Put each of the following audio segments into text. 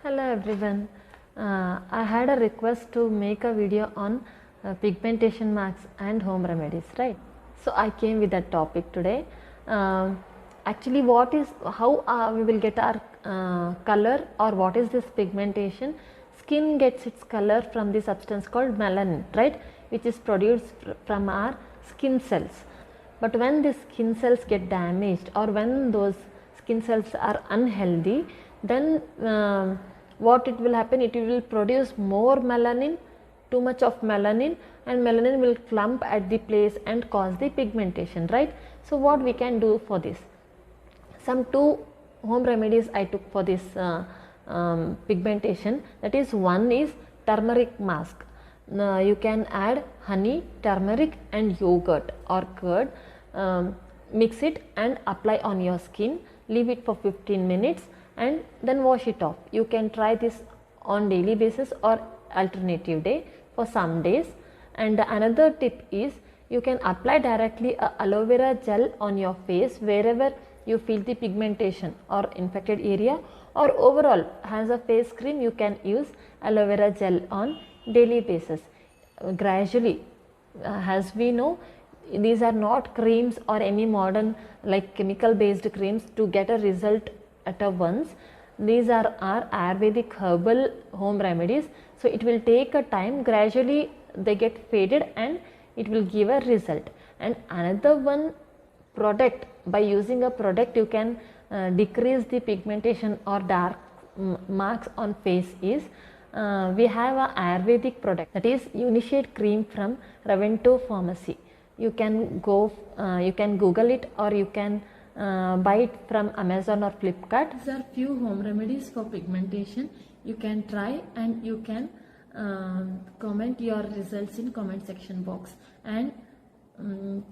Hello everyone. I had a request to make a video on pigmentation marks and home remedies, right? So I came with that topic today. Actually, how we will get our color, or what is this pigmentation? Skin gets its color from the substance called melanin, right? Which is produced from our skin cells. But when the skin cells get damaged, or when those skin cells are unhealthy, then what it will happen, it will produce more melanin, too much of melanin, and melanin will clump at the place and cause the pigmentation, right? So what we can do for this? Some two home remedies I took for this pigmentation. That is, one is turmeric mask. You can add honey, turmeric and yogurt or curd, mix it and apply on your skin, leave it for 15 minutes and then wash it off. You can try this on daily basis or alternative day for some days. And another tip is, you can apply directly a aloe vera gel on your face wherever you feel the pigmentation or infected area, or overall as a face cream you can use aloe vera gel on daily basis. Gradually, as we know, these are not creams or any modern like chemical based creams to get a result at a once. These are our Ayurvedic herbal home remedies, so it will take a time. Gradually they get faded and it will give a result. And another one product, by using a product you can decrease the pigmentation or dark marks on face is, we have a Ayurvedic product, that is Unishade cream from Ravento Pharmacy. You can Google it, or you can buy it from Amazon or Flipkart. These are few home remedies for pigmentation. You can try and you can comment your results in comment section box, and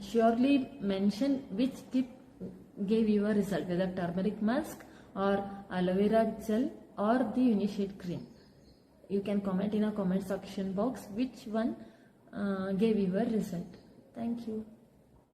surely mention which tip gave you a result, whether turmeric mask or aloe vera gel or the Unishade cream. You can comment in a comment section box which one gave you a result. Thank you.